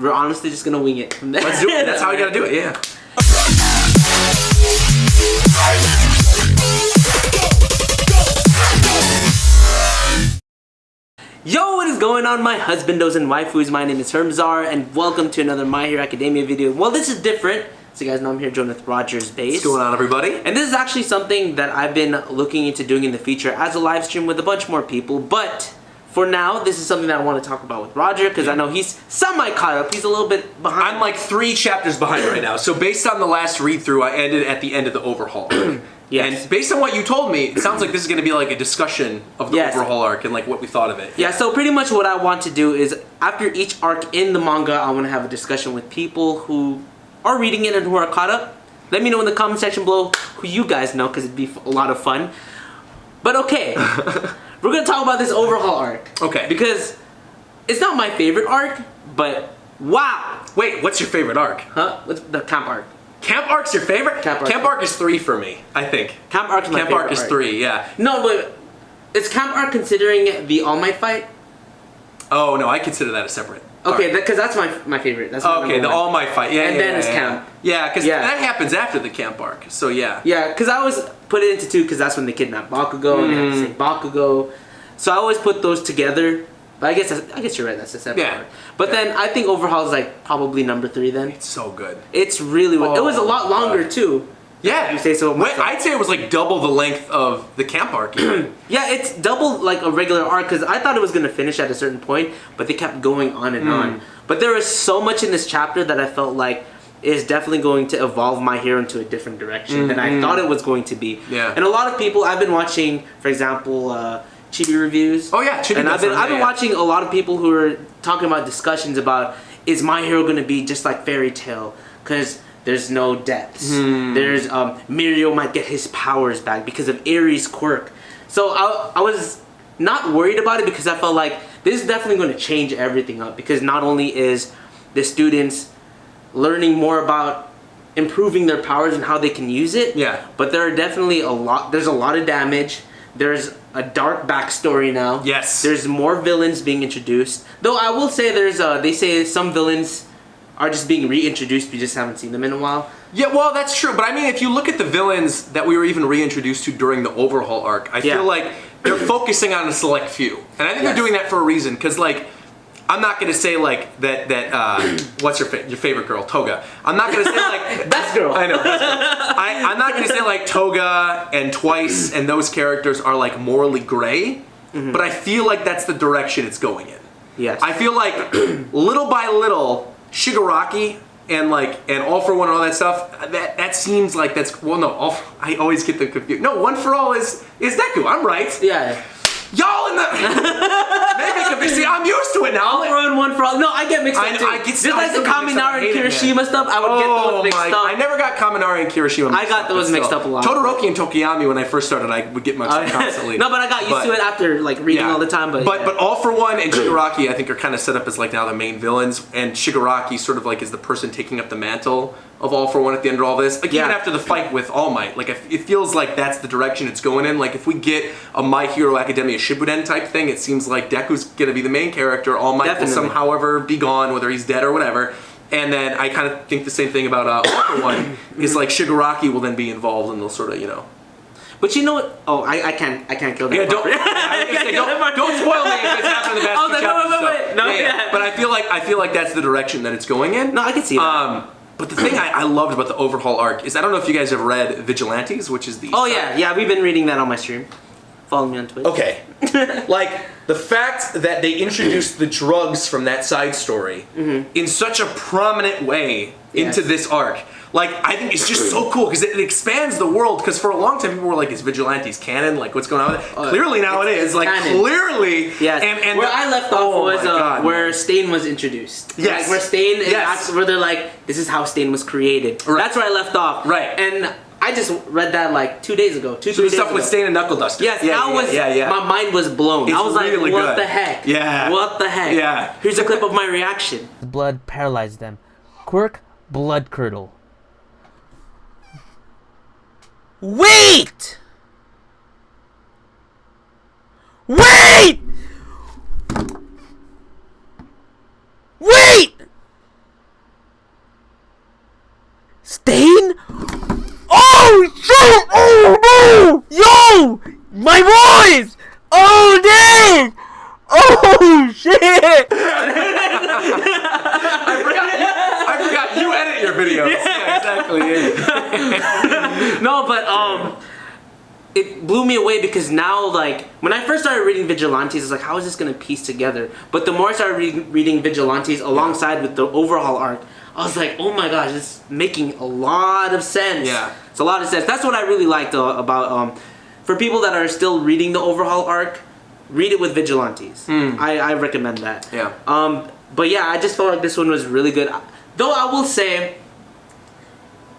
we're honestly just gonna wing it from there. Let's do it. That's how we gotta do it. Yeah. Yo, what is going on, my husbandos and waifus? My name is HERMSAUR, and welcome to another My Hero Academia video. Well, this is different. So you guys know I'm here joined with RogersBase. What's going on, everybody? And this is actually something that I've been looking into doing in the future as a live stream with a bunch more people. But for now, this is something that I want to talk about with Roger, because I know he's semi-caught up. He's a little bit behind. I'm like 3 chapters behind right now. So based on the last read-through, I ended at the end of the Overhaul Arc. Yes. And based on what you told me, it sounds like this is going to be like a discussion of the Overhaul Arc and like what we thought of it. Yeah, so pretty much what I want to do is, after each arc in the manga, I want to have a discussion with people who are reading it and who are caught up. Let me know in the comment section below who you guys know, because it'd be a lot of fun. But okay, we're going to talk about this Overhaul Arc. Okay. Because it's not my favorite arc, but wow. Wait, what's your favorite arc? Huh? What's the camp arc? Camp Arc's your favorite? Camp Arc is 3 for me, I think. Camp Arc is my favorite Camp Arc is 3, yeah. No, but is Camp Arc considering the All Might fight? Oh, no, I consider that a separate Okay, arc. because that's my favorite. That's my okay, the All Might fight. Yeah, and then it's Camp. Yeah, because that happens after the Camp Arc, so yeah. Yeah, because I always put it into 2 because that's when they kidnap Bakugo and they have to say Bakugo. So I always put those together. But I guess you're right. That's a separate arc. But then I think Overhaul is like probably number 3. Then it's so good. It's really it was a lot longer too. Yeah, you say so. I'd say it was like double the length of the Camp Arc. Yeah, it's double like a regular arc, because I thought it was gonna finish at a certain point, but they kept going on and on. But there was so much in this chapter that I felt like is definitely going to evolve my hero into a different direction than I thought it was going to be. Yeah. And a lot of people I've been watching, for example, Chibi reviews. Oh yeah, Chibi. And I've been watching a lot of people who are talking about discussions about, is my hero going to be just like Fairy Tail? Because there's no depths. There's Mirio might get his powers back because of Aries' quirk. So I was not worried about it, because I felt like this is definitely going to change everything up, because not only is the students learning more about improving their powers and how they can use it, but there are definitely there's a lot of damage. There's a dark backstory now. Yes. There's more villains being introduced. Though I will say they say some villains are just being reintroduced. We just haven't seen them in a while. Yeah, well, that's true. But I mean, if you look at the villains that we were even reintroduced to during the Overhaul Arc, I feel like they're focusing on a select few. And I think they're doing that for a reason. Because, like, I'm not going to say, like, that what's your favorite girl? Toga. I'm not going to say, like... Best girl. I know, best girl. I'm not going to say, like, Toga and Twice and those characters are, like, morally gray. But I feel like that's the direction it's going in. Yes. I feel like, little by little, Shigaraki and All For One and all that stuff, that seems like that's... Well, no, I always get them confused. No, One For All is Deku. I'm right. Yeah. Y'all in the... See, I'm used to it now. All for one for all. No, I get mixed up too. Just like the Kaminari and Kirishima stuff, I would get those mixed up. I never got Kaminari and Kirishima mixed up. I got those mixed up a lot. Todoroki and Tokiyami, when I first started, I would get mixed up constantly. No, but I got used to it after like reading all the time. But All For One and Shigaraki, I think, are kind of set up as like now the main villains, and Shigaraki sort of like is the person taking up the mantle of All For One at the end of all this. Like, even after the fight with All Might, like, it feels like that's the direction it's going in. Like, if we get a My Hero Academia Shippuden type thing, it seems like Deku's gonna be the main character. All Might will somehow ever be gone, whether he's dead or whatever. And then I kind of think the same thing about All For One, is like Shigaraki will then be involved, and they'll sort of, you know. But you know what? Oh, I can't kill that. Yeah, don't spoil me if it's after the best chapters. No, but I feel like that's the direction that it's going in. No, I can see that. But the thing I loved about the Overhaul Arc is, I don't know if you guys have read Vigilantes, which is the... Oh yeah, we've been reading that on my stream. Follow me on Twitch. Okay. Like, the fact that they introduced the drugs from that side story in such a prominent way into this arc, like, I think it's just so cool, because it expands the world, because for a long time people were like, is Vigilantes canon? Like, what's going on with it? Clearly now it is. Like, canon. Clearly. Yes. And where I left off was where Stain was introduced. Yes. Like, where Stain, where they're like, this is how Stain was created. Right. That's where I left off. Right. And I just read that like 2 days ago. 2-3 days ago. The stuff with Stain and Knuckle Duster. Yes, my mind was blown. I was like, really what the heck? Yeah. What the heck? Yeah. Here's a clip of my reaction. Blood paralyzed them. Quirk, blood curdle. Wait! Wait! Wait! My voice! Oh, dang! Oh, shit! I forgot you edit your videos. Yeah, exactly. Yeah. No, but it blew me away because now, like, when I first started reading Vigilantes, I was like, how is this gonna piece together? But the more I started reading Vigilantes alongside with the Overhaul arc, I was like, oh my gosh, it's making a lot of sense. Yeah. It's a lot of sense. That's what I really liked about, for people that are still reading the Overhaul arc, read it with Vigilantes. I recommend that. Yeah. But yeah, I just felt like this one was really good. Though I will say,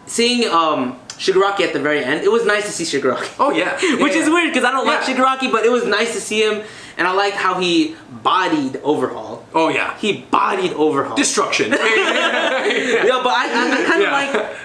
seeing Shigaraki at the very end, it was nice to see Shigaraki. Oh yeah. Which is weird because I don't like Yeah. Shigaraki, but it was nice to see him, and I liked how he bodied Overhaul. Oh yeah. He bodied Overhaul. Destruction. Yeah, but I kind of Yeah. like.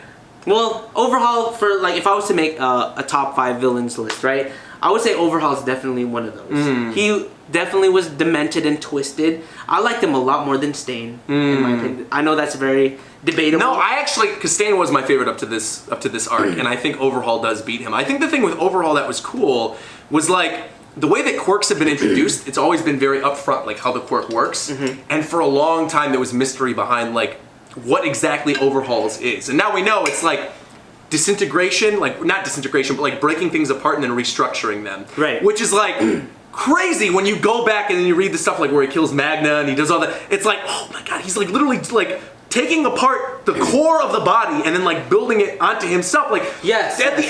Well, Overhaul, for like, if I was to make a top 5 villains list, right? I would say Overhaul is definitely one of those. He definitely was demented and twisted. I liked him a lot more than Stain, in my opinion. I know that's very debatable. No, I actually, because Stain was my favorite up to this arc, and I think Overhaul does beat him. I think the thing with Overhaul that was cool was like the way that quirks have been introduced. It's always been very upfront, like how the quirk works, and for a long time there was mystery behind like what exactly Overhauls is, and now we know it's like disintegration, like not disintegration, but like breaking things apart and then restructuring them. Right. Which is like crazy when you go back and then you read the stuff like where he kills Magna and he does all that. It's like, oh my god, he's like literally like taking apart the core of the body and then like building it onto himself. Like Yes. at the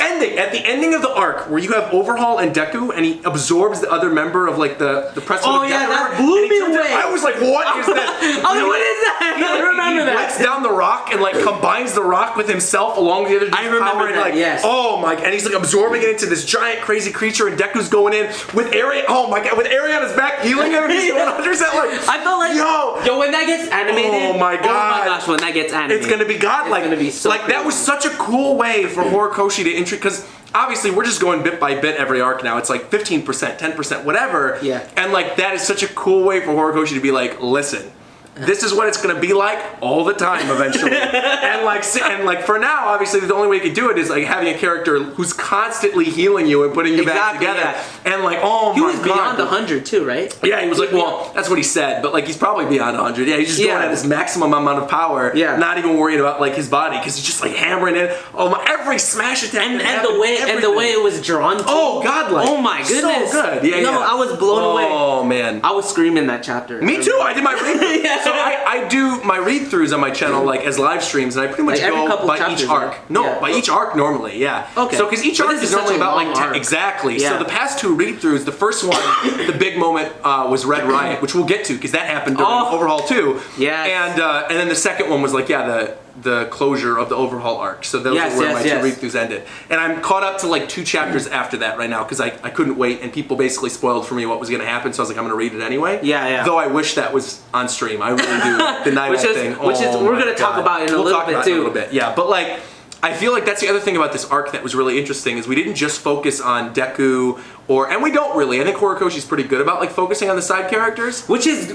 ending of the arc where you have Overhaul and Deku and he absorbs the other member of like the Presswood Oh of yeah, Death, that whatever, blew and he me turns away. out- I was like, what is that? I was like, what is that? I remember he that. breaks down the rock and like combines the rock with himself along with the other dude's I remember power and that, like yes. oh my, and he's like absorbing it into this giant crazy creature and Deku's going in with Area, oh my god, with Area on his back healing him and he's going 100% like I felt like yo, when that gets animated, oh my god, gosh, when that gets animated, it's gonna be godlike. It's gonna be so like that was such a cool way for Horikoshi to introduce, because obviously we're just going bit by bit every arc now. It's like 15%, 10%, whatever. Yeah. And like that is such a cool way for Horikoshi to be like, listen, this is what it's gonna be like all the time eventually. and like for now, obviously the only way you can do it is like having a character who's constantly healing you and putting you back Exactly, together. yeah. And like, oh he my was god. beyond 100 too, right? Yeah, he was like, well, that's what he said, but like he's probably beyond 100. Yeah, he's just going at his maximum amount of power, Yeah. not even worrying about like his body, because he's just like hammering it. Oh my, every smash attack And the way it was drawn. oh godlike. Oh my goodness. So good. Yeah, no, yeah. I was blown away. Oh man. I was screaming that chapter. Me too. I did my read. Yeah. So I do my read-throughs on my channel like as live streams, and I pretty much Like every go couple by chapters, each arc. right? No, Yeah. by each arc normally. Yeah. Okay. So because each But arc this is is such normally a about long like arc. exactly. Yeah. So the past two read-throughs, the first one, the big moment was Red Riot, which we'll get to because that happened during Overhaul 2. Yes. And then the second one was like the closure of the Overhaul arc. So those are where my two read-throughs ended. And I'm caught up to like 2 chapters after that right now because I couldn't wait, and people basically spoiled for me what was going to happen, so I was like, I'm going to read it anyway. Yeah, yeah. Though I wish that was on stream. I really do. The night thing. Which is we're going to talk about in a little bit too. A little bit. Yeah, but like I feel like that's the other thing about this arc that was really interesting is we didn't just focus on Deku and we don't really. I think Horikoshi's pretty good about like focusing on the side characters. Which is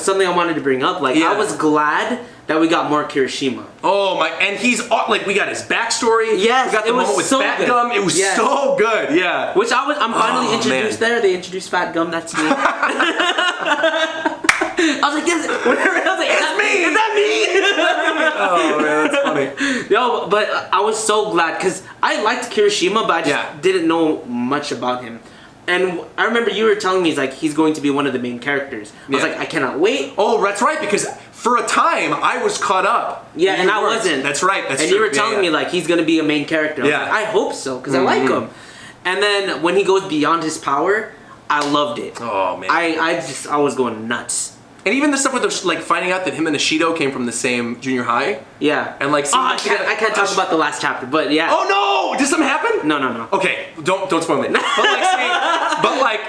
something I wanted to bring up. Like I was glad that we got more Kirishima. Oh my! And he's like we got his backstory. Yes, we got the moment with so Fat good. Gum. It was so good. Yeah. Which I'm finally introduced man. there. They introduced Fat Gum. That's me. I was like, yes. Whatever. I was like, It's me. Is that me? Oh man, that's funny. Yo, but I was so glad because I liked Kirishima, but I just didn't know much about him. And I remember you were telling me he's going to be one of the main characters. I was like, I cannot wait. Oh, that's right, because for a time I was caught up. Yeah, and I wasn't. That's right. That's and true. you were telling me he's going to be a main character. I was like, I hope so because I like him. And then when he goes beyond his power, I loved it. Oh man. I was going nuts. And even the stuff with the, like finding out that him and Ishido came from the same junior high. Yeah. And like I can't talk about the last chapter, but yeah. Oh no! Did something happen? No. Okay, don't spoil it. But like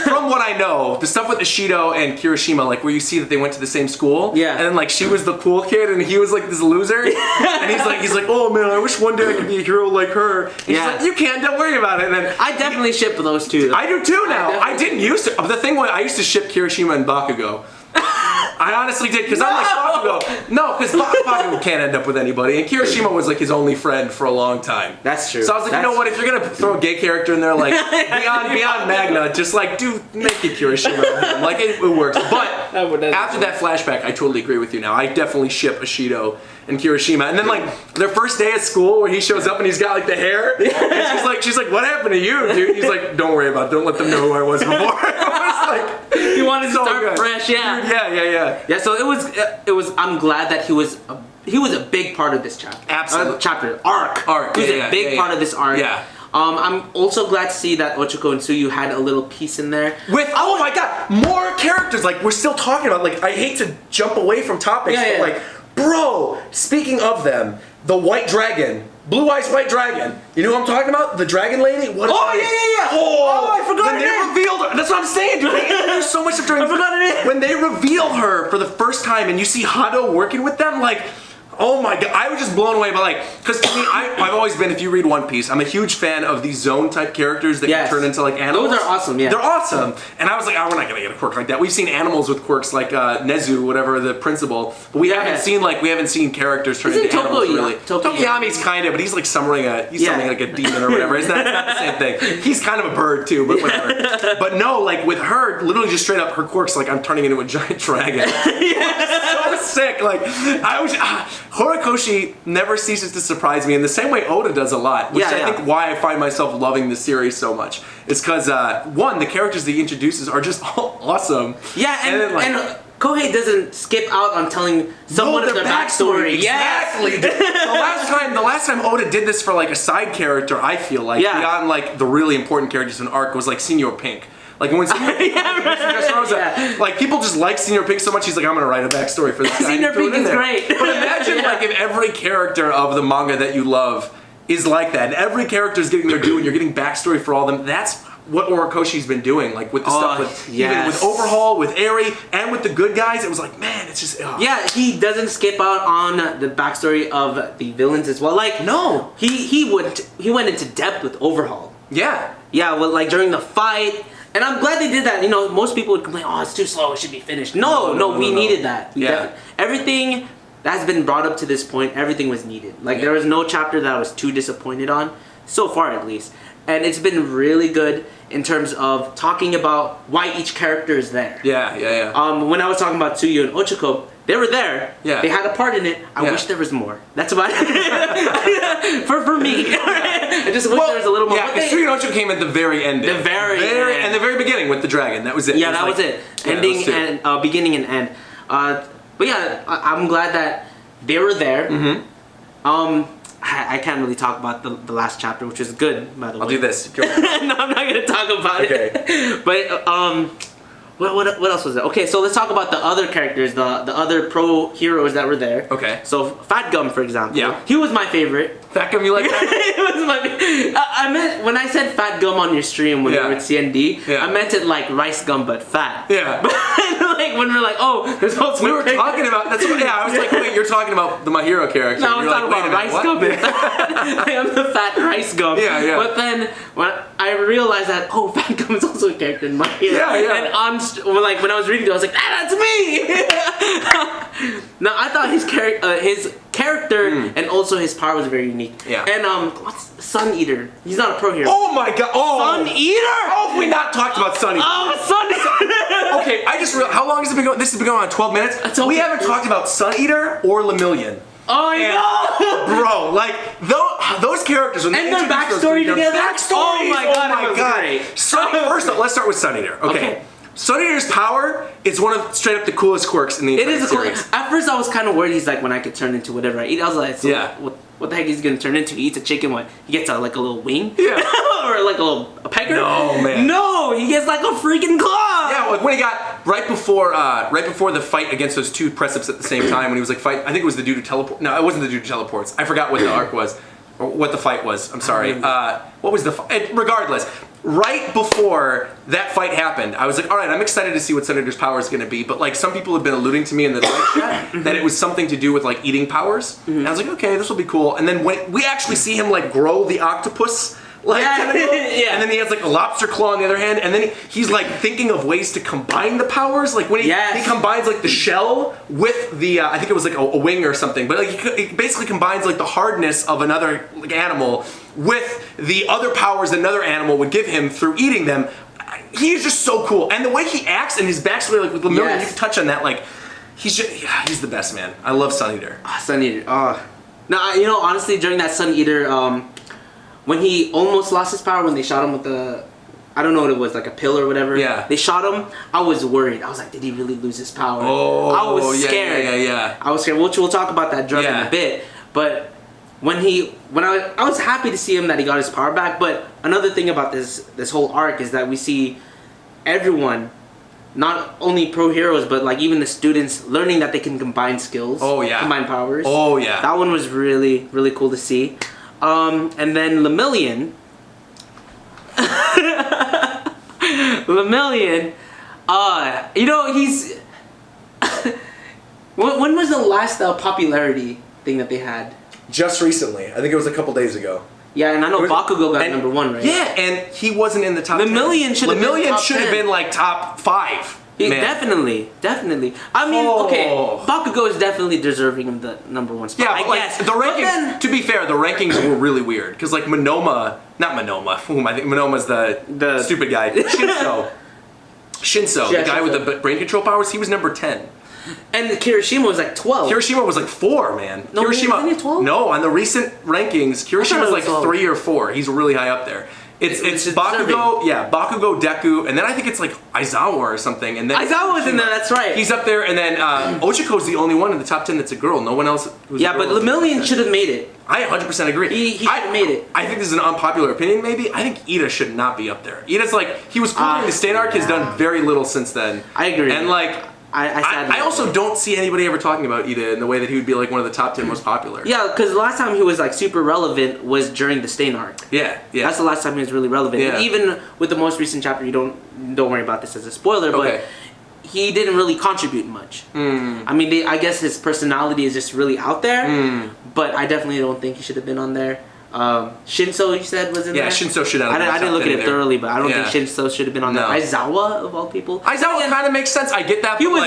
from what I know, the stuff with Ishido and Kirishima, like where you see that they went to the same school. Yeah. And then like she was the cool kid and he was like this loser. And he's like, oh man, I wish one day I could be a hero like her. And she's like, you can, don't worry about it. And then I definitely ship those two. I do too now. I didn't used to. The thing was, I used to ship Kirishima and Bakugo. I honestly did, because I'm like Bakugo. No, because Bakugo people can't end up with anybody. And Kirishima was like his only friend for a long time. That's true. So I was like, you know what? If you're gonna throw a gay character in there, like beyond Magna, just like make it Kirishima. Like it works. But after that flashback, I totally agree with you. Now I definitely ship Ashido and Kirishima. And then like their first day at school, where he shows up and he's got like the hair, and she's like, what happened to you, dude? He's like, don't worry about it. Don't let them know who I was before. He wanted to start fresh, yeah. Dude, yeah. So it was. I'm glad that he was a big part of this chapter. Absolutely. Arc. He was a big part of this arc. Yeah. I'm also glad to see that Ochako and Tsuyu had a little piece in there. With, oh my god, more characters. Like, we're still talking about, like, I hate to jump away from topics, but like, bro, speaking of them, the white dragon, Blue Eyes White Dragon. You know who I'm talking about? The dragon lady? What yeah. Oh, I forgot when they revealed her. That's what I'm saying, dude. They introduced so much stuff during. I forgot it. When they reveal her for the first time and you see Hado working with them, like, oh my god, I was just blown away by like, because to me, I've always been, if you read One Piece, I'm a huge fan of these zone type characters that can turn into like animals. Those are awesome, yeah. They're awesome. And I was like, oh, we're not gonna get a quirk like that. We've seen animals with quirks like Nezu, whatever, the principal, but we haven't seen characters turn into animals really. Tokoyami's kind of, but he's like summoning like a demon or whatever. It's not the same thing. He's kind of a bird too, but whatever. But no, like with her, literally just straight up, her quirk's like, I'm turning into a giant dragon. So sick. Like, I was, Horikoshi never ceases to surprise me in the same way Oda does a lot, which I think why I find myself loving this series so much. It's because, one, the characters that he introduces are just all awesome. Yeah, and Kohei doesn't skip out on telling someone of their backstory. Exactly. The last time Oda did this for like a side character, I feel like, beyond like the really important characters in an arc, was like Senior Pink. Like when Senior Pink like people just like Senior Pink so much, he's like, I'm gonna write a backstory for this guy. Senior Pink is great. But imagine like if every character of the manga that you love is like that, and every character is getting their due, and you're getting backstory for all of them. That's what Horikoshi's been doing, like with the stuff with even with Overhaul, with Eri, and with the good guys. It was like, man, it's just yeah. He doesn't skip out on the backstory of the villains as well. Like no, he went into depth with Overhaul. Yeah, well, like during the fight. And I'm glad they did that. You know, most people would complain, oh, it's too slow, it should be finished. No, we needed that. Everything that's been brought up to this point, everything was needed. Like, there was no chapter that I was too disappointed on, so far at least. And it's been really good in terms of talking about why each character is there. When I was talking about Tsuyu and Ochako, they were there. Yeah. They had a part in it. I wish there was more. That's about it. for me. I just wish there was a little more. Yeah, because Tsuyu and Ochako came at the very end. The very beginning with the dragon. That was it. Yeah, that was it. Ending and beginning and end. But yeah, I'm glad that they were there. Mm-hmm. I can't really talk about the last chapter, which is good, by the way. I'll do this. No, I'm not gonna talk about it. But what else was there? Okay, so let's talk about the other characters, the other pro heroes that were there. Okay. So Fat Gum, for example. Yeah. He was my favorite. Fat Gum, you like that? It was my. I meant when I said Fat Gum on your stream when you were at CND. I meant it like rice gum but fat. Yeah. But like when we're like, oh, there's also. We were talking about that's what. Yeah, I was like, wait, you're talking about the My Hero character. No, I was talking about rice gum. I am the fat rice gum. Yeah. But then when I realized that Fat Gum is also a character in My Hero. Yeah. And when I was reading it, I was like, that's me. No, I thought his character and also his power was very unique. Yeah. And what's Sun Eater? He's not a pro hero. Oh my god. Oh. Sun Eater? Oh, have we not talked about Sun Eater? Oh, Sun Eater. Okay, I just realized, how long has it been going? This has been going on 12 minutes. We haven't talked about Sun Eater or Lemillion. Oh, I know! Bro, like, those characters... When and their backstory together? Oh my god. First up, let's start with Sun Eater. Okay. Sun Eater's power is one of straight up the coolest quirks in the entire series. At first I was kind of worried he's like, when I could turn into whatever I eat. I was like, what the heck is he gonna turn into? He eats a chicken, what? He gets like a little wing? Yeah. Or like a pecker? No, man. No, he gets like a freaking claw! Yeah, like when he got, right before the fight against those two Precips at the same time, when he was like I think it was the dude who teleport. No, it wasn't the dude who teleports. I forgot what the arc was. Or what the fight was. I'm sorry. What was the fight? Regardless. Right before that fight happened, I was like, all right, I'm excited to see what Sun Eater's power is going to be. But like some people have been alluding to me in the live chat that it was something to do with like eating powers. And I was like, okay, this will be cool. And then when we actually see him like grow the octopus Like, Yeah. tentacle. Yeah. And then he has like a lobster claw on the other hand, and then he's like thinking of ways to combine the powers. Like when he combines like the shell with the I think it was like a wing or something, but like he basically combines like the hardness of another like animal with the other powers that another animal would give him through eating them. He's just so cool, and the way he acts and his backstory, like with Lemillion, you can touch on that. Like he's the best, man. I love Sun Eater. Sun Eater. Now, you know, honestly, during that Sun Eater, when he almost lost his power when they shot him with the, I don't know what it was, like a pill or whatever. Yeah. They shot him. I was worried. I was like, did he really lose his power? Oh, I was scared. Yeah. I was scared. We'll talk about that drug in a bit. But when I was happy to see him that he got his power back. But another thing about this whole arc is that we see everyone, not only pro heroes, but like even the students learning that they can combine skills. Oh yeah. Combine powers. Oh yeah. That one was really, really cool to see. And then Lemillion. Lemillion, you know, he's... when was the last popularity thing that they had? Just recently. I think it was a couple days ago. Yeah, and I know Bakugo got number 1, right? Yeah, and he wasn't in the top 10. Lemillion should have been like top 5. Definitely. I mean, okay, Bakugo is definitely deserving of the number 1 spot. Yeah, I guess. The rankings. To be fair, the rankings were really weird because like not Monoma. Whom I think Monoma's the stupid guy. Shinso, the guy with the brain control powers. He was number 10. And Kirishima was like 12. Kirishima was like 4, man. No, Kirishima, isn't he 12? No, on the recent rankings, Kirishima's like 12. 3 or 4. He's really high up there. It's Bakugo, Bakugo, Deku, and then I think it's like Aizawa or something. And then Aizawa's in there, that's right. He's up there, and then Ochiko's the only one in the top 10 that's a girl. No one else. Who's yeah, but Lemillion should have made it. I 100% agree. He should have made it. I think this is an unpopular opinion, maybe. I think Ida should not be up there. Ida's like, he was cool during the Stain Arc, has done very little since then. I agree. And like, I also don't see anybody ever talking about Ida in the way that he would be like one of the top 10 most popular. Yeah, because the last time he was like super relevant was during the Stain Arc. Yeah. That's the last time he was really relevant. Yeah. And even with the most recent chapter, you don't worry about this as a spoiler, but he didn't really contribute much. I mean, I guess his personality is just really out there, but I definitely don't think he should have been on there. Shinso, you said, was in there? Yeah, Shinso should have been on there. I didn't look at it thoroughly, but I don't think Shinso should have been on there. No. Aizawa, of all people. Aizawa kind of makes sense. I get that. He was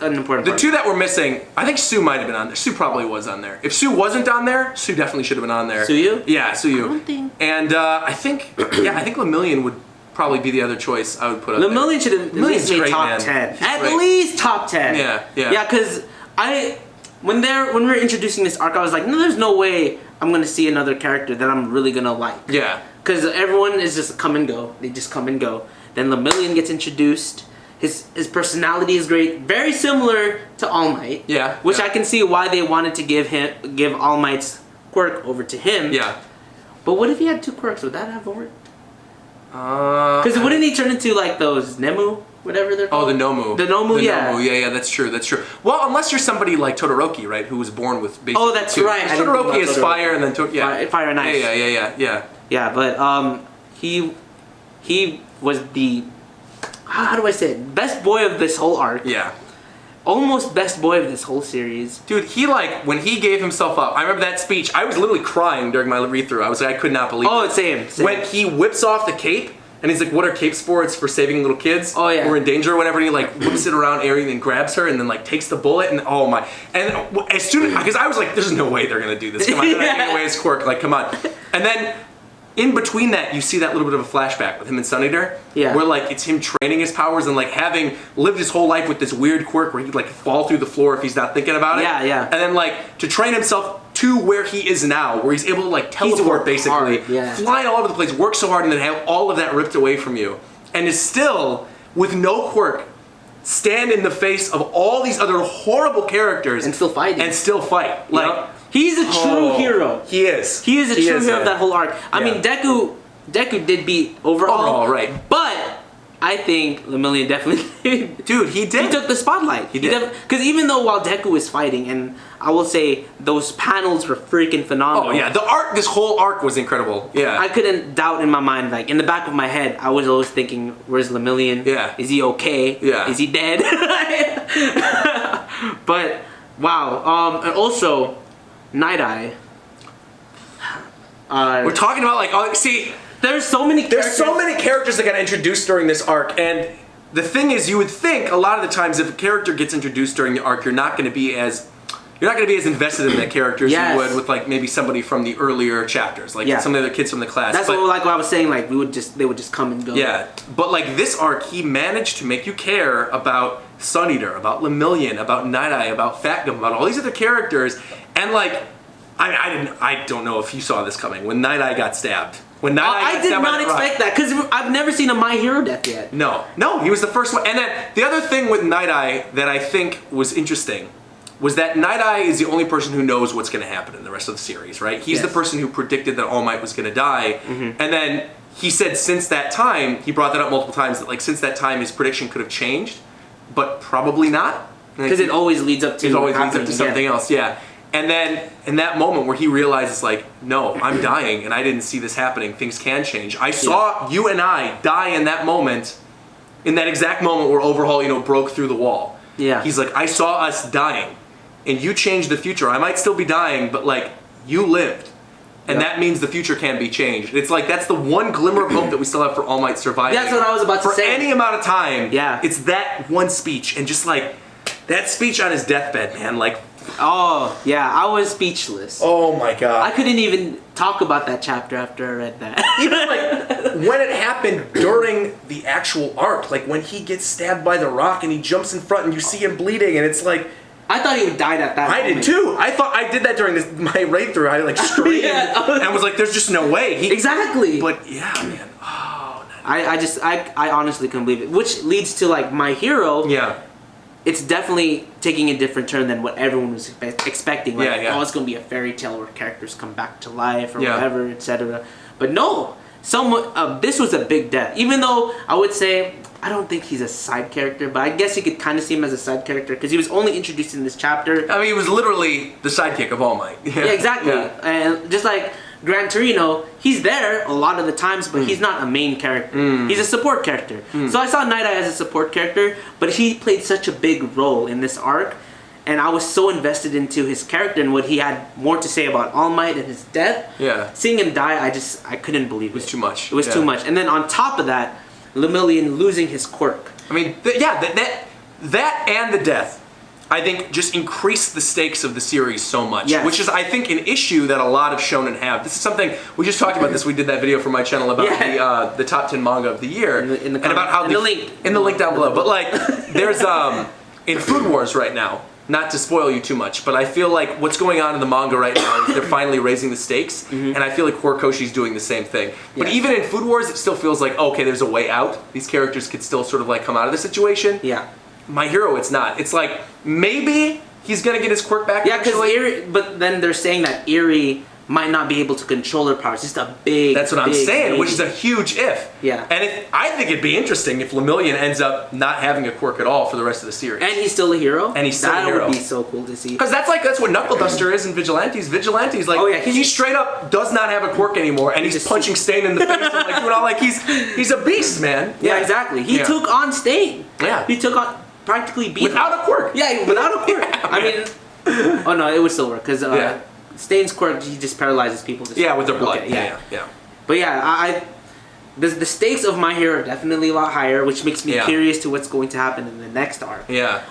an important part. The two that were missing, I think Sue might have been on there. Sue probably was on there. If Sue wasn't on there, Sue definitely should have been on there. Suyu? Yeah, Suyu. I don't think... And I think Lemillion would probably be the other choice I would put up there. Lemillion should have at least made top 10. At least top 10. Yeah. Yeah, because when we were introducing this arc, I was like, no, there's no way I'm gonna see another character that I'm really gonna like. Yeah. Because everyone is just come and go. They just come and go. Then Lemillion gets introduced. His personality is great. Very similar to All Might. Yeah. Which I can see why they wanted to give All Might's quirk over to him. Yeah. But what if he had 2 quirks? Would that have worked? Because wouldn't he turn into like those Nemu? Whatever they're called. Oh, the Nomu. The Nomu, yeah. Nomu. Yeah, that's true. Well, unless you're somebody like Todoroki, right, who was born with basically Oh, that's right. Todoroki is fire and then Fire and ice. Yeah. Yeah, but he was the, how do I say it? Best boy of this whole arc. Yeah. Almost best boy of this whole series. Dude, he when he gave himself up, I remember that speech, I was literally crying during my read-through. I was like, I could not believe it. Oh, same. When he whips off the cape, and he's like, what are capes for? It's for saving little kids. Oh, yeah. Who are in danger or whatever. And he like whips it around Aeryn and grabs her and then like takes the bullet and oh my. And as soon as, because I was like, there's no way they're going to do this. Come on, they're not taking away his quirk. Like, come on. And then in between that, you see that little bit of a flashback with him and Sun Eater. Yeah. Where like it's him training his powers and like having lived his whole life with this weird quirk where he'd like fall through the floor if he's not thinking about it. Yeah. And then like to train himself to where he is now, where he's able to like teleport basically, fly all over the place, work so hard and then have all of that ripped away from you. And is still, with no quirk, stand in the face of all these other horrible characters. And still fighting. And still fight. Like, he's a true hero. He is. He is a true hero of that whole arc. I mean, Deku did beat Overhaul. Right. But I think Lemillion definitely Dude, he did. He took the spotlight. He did. Because even though while Deku was fighting, and I will say those panels were freaking phenomenal. Oh yeah, this whole arc was incredible. Yeah. I couldn't doubt in my mind, like in the back of my head, I was always thinking, where's Lemillion? Yeah. Is he okay? Yeah. Is he dead? But wow. And also, Night Eye. We're talking about like, oh, see, there's so many characters that got introduced during this arc, and the thing is, you would think a lot of the times if a character gets introduced during the arc, you're not going to be as invested in that character as you would with like maybe somebody from the earlier chapters, like some of the other kids from the class. That's what I was saying. Like they would just come and go. Yeah, but like this arc, he managed to make you care about Sun Eater, about Lemillion, about Night Eye, about Fat Gum, about all these other characters, and like I don't know if you saw this coming when Night Eye got stabbed. When Night Eye got I did not expect that because I've never seen a My Hero death yet. No, he was the first one. And then the other thing with Night Eye that I think was interesting was that Night Eye is the only person who knows what's going to happen in the rest of the series, right? He's the person who predicted that All Might was going to die, and then he said since that time, he brought that up multiple times, that like since that time his prediction could have changed, but probably not. Because it always leads up to something else, yeah. And then in that moment where he realizes like, no, I'm dying and I didn't see this happening, things can change. I saw you and I die in that moment, in that exact moment where Overhaul, broke through the wall. Yeah. He's like, I saw us dying and you changed the future. I might still be dying, but like, you lived. And that means the future can be changed. It's like, that's the one glimmer of hope that we still have for All Might surviving. That's what I was about to say. For any amount of time, yeah. It's that one speech. And just like, that speech on his deathbed, man, like... Oh, yeah, I was speechless. Oh my god. I couldn't even talk about that chapter after I read that. Even like, when it happened during the actual arc, like when he gets stabbed by the rock and he jumps in front and you see him bleeding and it's like... I thought he would die at that moment. I did too. I thought I did that during my raid through. I like straightened and was like, "There's just no way." Exactly. But yeah, man. Oh. I honestly couldn't believe it. Which leads to like My Hero. Yeah. It's definitely taking a different turn than what everyone was expecting. Like, oh, it's gonna be a fairy tale where characters come back to life or whatever, etc. But no, this was a big death. Even though I would say. I don't think he's a side character, but I guess you could kind of see him as a side character because he was only introduced in this chapter. I mean, he was literally the sidekick of All Might. Yeah, exactly. Yeah. And just like Gran Torino, he's there a lot of the times, but he's not a main character. He's a support character. So I saw Night Eye as a support character, but he played such a big role in this arc, and I was so invested into his character and what he had more to say about All Might and his death. Yeah. Seeing him die, I couldn't believe it. It was too much. It was too much. And then on top of that, Lemillion losing his quirk. I mean, that and the death, I think, just increased the stakes of the series so much. Yes. Which is, I think, an issue that a lot of shonen have. This is something, we just talked about this, we did that video for my channel about the top 10 manga of the year. In the link down below. But like, there's, in Food Wars right now, not to spoil you too much, but I feel like what's going on in the manga right now is they're finally raising the stakes, and I feel like Horikoshi's doing the same thing. But even in Food Wars, it still feels like, okay, there's a way out. These characters could still sort of like come out of the situation. Yeah. My Hero, it's not. It's like, maybe he's gonna get his quirk back. Yeah, because but then they're saying that Eerie might not be able to control her powers. It's just a big. That's what I'm saying, which is a huge if. Yeah. And I think it'd be interesting if Lemillion ends up not having a quirk at all for the rest of the series. And he's still a hero. And he's still a hero. That would be so cool to see. Because that's what Knuckle Duster is in Vigilantes. Vigilantes, like, he straight up does not have a quirk anymore, and he's punching Stain in the face and like doing all like he's a beast, man. Yeah, exactly. He took on Stain. Yeah. He took on practically beat without a quirk. Yeah, without a quirk. I mean, oh no, it would still work because. Stain's quirk, he just paralyzes people. With their blood. Okay, yeah. But yeah, the stakes of My Hero are definitely a lot higher, which makes me curious to what's going to happen in the next arc. Yeah.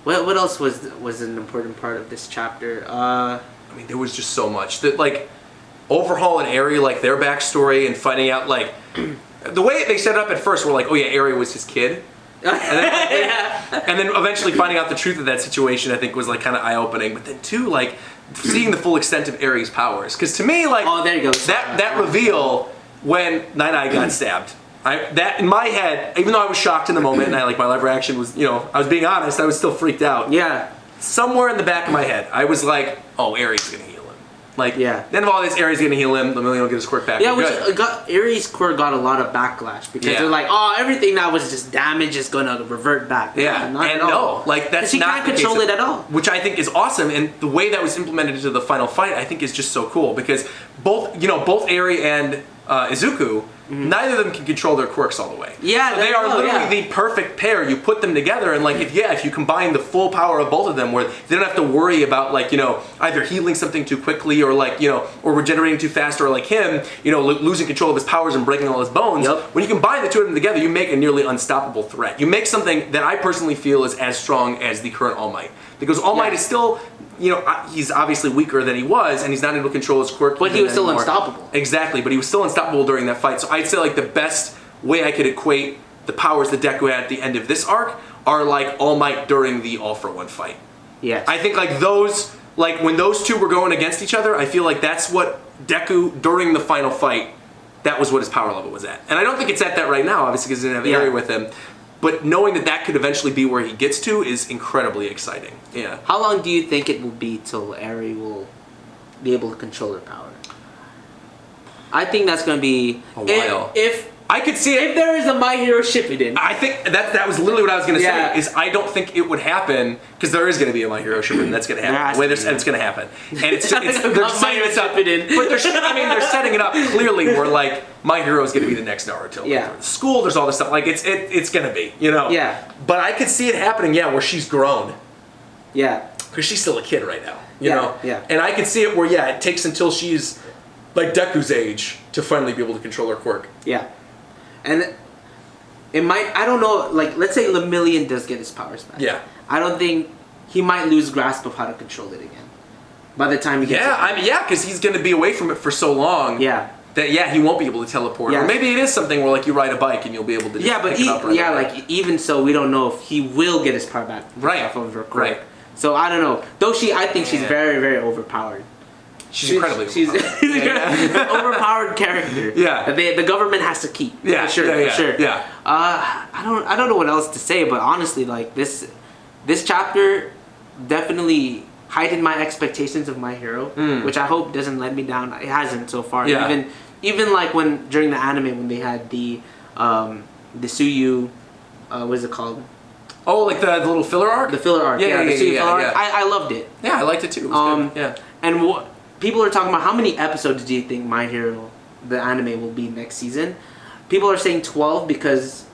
What else was an important part of this chapter? I mean, there was just so much that like Overhaul and Aerie, like their backstory and finding out like the way they set it up at first, we're like, oh yeah, Aerie was his kid. And then eventually finding out the truth of that situation, I think was like kind of eye opening. But then too, like seeing the full extent of Aerie's powers, because to me, like there you go. That reveal when Night Eye got stabbed. That in my head, even though I was shocked in the moment, and my live reaction was, I was being honest, I was still freaked out. Yeah. Somewhere in the back of my head, I was like, oh, Aerie's gonna heal him. Like, the end of all this, Aerie's gonna heal him. Lemillion will get his quirk back. Yeah, Aerie's quirk got a lot of backlash because they're like, oh, everything that was just damage is gonna revert back. Yeah, that's she not can't control it at all. Which I think is awesome, and the way that was implemented into the final fight, I think is just so cool because both Aerie and Izuku, neither of them can control their quirks all the way. Yeah, so they are literally the perfect pair. You put them together, and like if you combine the full power of both of them, where they don't have to worry about like either healing something too quickly or like or regenerating too fast, or like him losing control of his powers and breaking all his bones. Yep. When you combine the two of them together, you make a nearly unstoppable threat. You make something that I personally feel is as strong as the current All Might, because All Might is still. He's obviously weaker than he was, and he's not able to control his quirk. But he was still unstoppable. Exactly, but he was still unstoppable during that fight. So I'd say like the best way I could equate the powers that Deku had at the end of this arc are like All Might during the All for One fight. Yes. I think like those, like when those two were going against each other, I feel like that's what Deku during the final fight, that was what his power level was at. And I don't think it's at that right now, obviously, because he didn't have Eri with him. But knowing that could eventually be where he gets to is incredibly exciting. Yeah. How long do you think it will be till Eri will be able to control her power? I think that's going to be a while. If I could see it. If there is a My Hero Shippuden. I think that was literally what I was going to say. Is I don't think it would happen because there is going to be a My Hero Shippuden. That's going to happen. The way it's going to happen, and they're setting it up. But they're setting it up clearly where like My Hero is going to be the next Naruto. Yeah. School, there's all this stuff. Like it's going to be, Yeah. But I could see it happening. Yeah, where she's grown. Yeah. Because she's still a kid right now. You know. Yeah. And I could see it where it takes until she's like Deku's age to finally be able to control her quirk. Yeah. And it might, I don't know, like, let's say Lemillion does get his powers back. Yeah. I don't think he might lose grasp of how to control it again. By the time he gets it. Because he's going to be away from it for so long. Yeah. That, he won't be able to teleport. Yeah. Or maybe it is something where, like, you ride a bike and you'll be able to just pick it up right away. like, even so, we don't know if he will get his power back. Off of her quirk. Right. So, I don't know. Though I think she's very, very overpowered. She's incredibly overpowered. She's an overpowered character. Yeah. That the government has to keep. Yeah, for sure. Yeah. I don't know what else to say, but honestly, like this chapter definitely heightened my expectations of My Hero, which I hope doesn't let me down. It hasn't so far. Yeah. Even like when during the anime when they had the Suyu, what is it called? Oh, like the little filler arc? The filler arc. Yeah, the Suyu filler arc. I loved it. Yeah, I liked it too. It was good. Yeah. And people are talking about how many episodes do you think My Hero, the anime, will be next season? People are saying 12 because,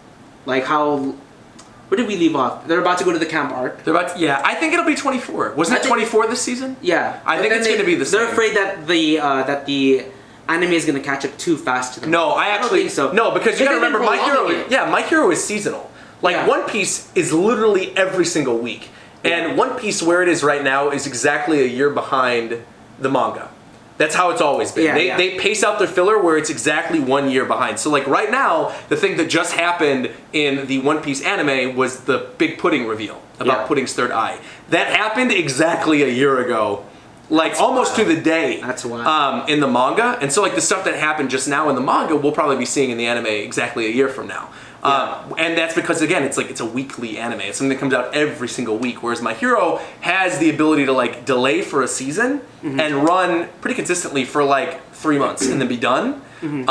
like, where did we leave off? They're about to go to the camp arc. I think it'll be 24. Wasn't it 24 this season? Yeah. I think it's going to be the same. They're afraid that the anime is going to catch up too fast to them. No, I don't think so. No, because you got to remember, My Hero is seasonal. Like, One Piece is literally every single week. And One Piece, where it is right now, is exactly a year behind the manga. That's how it's always been. They pace out their filler where it's exactly 1 year behind. So like right now, the thing that just happened in the One Piece anime was the big Pudding reveal about Pudding's third eye. That happened exactly a year ago. Like that's almost wild. To the day. That's wild. In the manga. And so like the stuff that happened just now in the manga, we'll probably be seeing in the anime exactly a year from now. And that's because again, it's a weekly anime. It's something that comes out every single week. Whereas My Hero has the ability to like delay for a season and run pretty consistently for like 3 months and then be done. And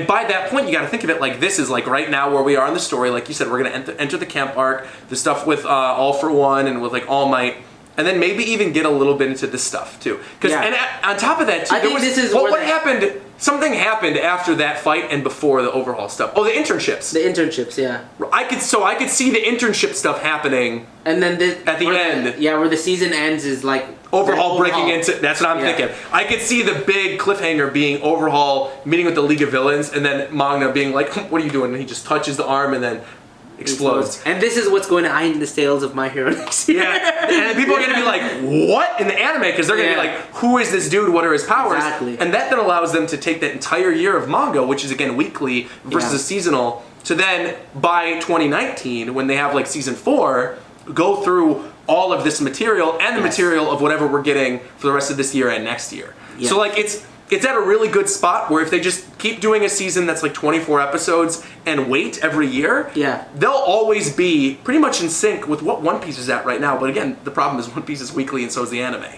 by that point, you got to think of it like this is like right now where we are in the story. Like you said, we're going to enter the camp arc, the stuff with All for One and with like All Might. And then maybe even get a little bit into this stuff too, and on top of that, too, I think this is what happened. Something happened after that fight and before the overhaul stuff. Oh, the internships. The internships, yeah. I could see the internship stuff happening. And then at the end, where the season ends is like Overhaul breaking into. That's what I'm thinking. I could see the big cliffhanger being Overhaul meeting with the League of Villains, and then Manga being like, "What are you doing?" And he just touches the arm, and then. Explodes. And this is what's going to heighten the sales of My Hero next year. Yeah, and people are going to be like, what? In the anime, because they're going to be like, who is this dude? What are his powers? Exactly. And that then allows them to take that entire year of manga, which is again weekly versus a seasonal, to then by 2019, when they have like season 4, go through all of this material and the material of whatever we're getting for the rest of this year and next year. Yeah. So like it's at a really good spot where if they just keep doing a season that's like 24 episodes and wait every year, they'll always be pretty much in sync with what One Piece is at right now. But again, the problem is One Piece is weekly and so is the anime.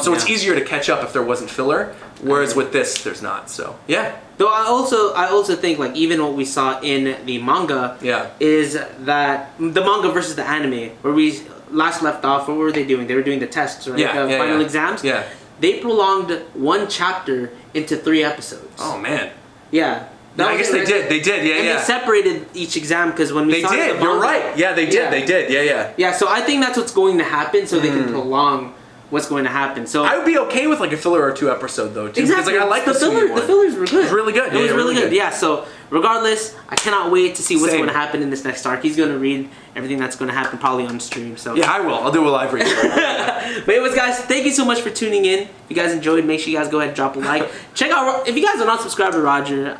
So it's easier to catch up if there wasn't filler, whereas with this, there's not. So, yeah. Though I also think like even what we saw in the manga is that the manga versus the anime, where we last left off, what were they doing? They were doing the tests, right? The final exams. Yeah. They prolonged one chapter into 3 episodes. Oh man. Yeah. No, I guess they did. They did. Yeah, and yeah. they separated each exam because when we They started did. the You're manga- right. Yeah, they did. Yeah. They did. Yeah, yeah. Yeah, so I think that's what's going to happen, so they can prolong what's going to happen. So I would be okay with like a filler or 2 episode though, too. exactly. Because like I like the filler. The fillers were good. It was really good. It was Yeah, really good. Yeah. So regardless, I cannot wait to see what's Same. going to happen in this next arc. He's going to read everything that's going to happen probably on stream. So Yeah, I will. I'll do a live read. But anyways, guys, thank you so much for tuning in. If you guys enjoyed, make sure you guys go ahead and drop a like. Check out if you guys are not subscribed to Roger.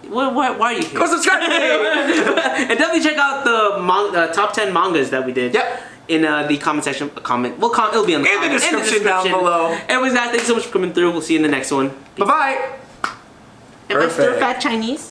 Why are you here? Go subscribe to me. And definitely check out the top 10 mangas that we did. Yep. In the comment section, it'll be in the description down below. Anyways, guys, thanks so much for coming through. We'll see you in the next one. Bye bye. Am I still fat Chinese?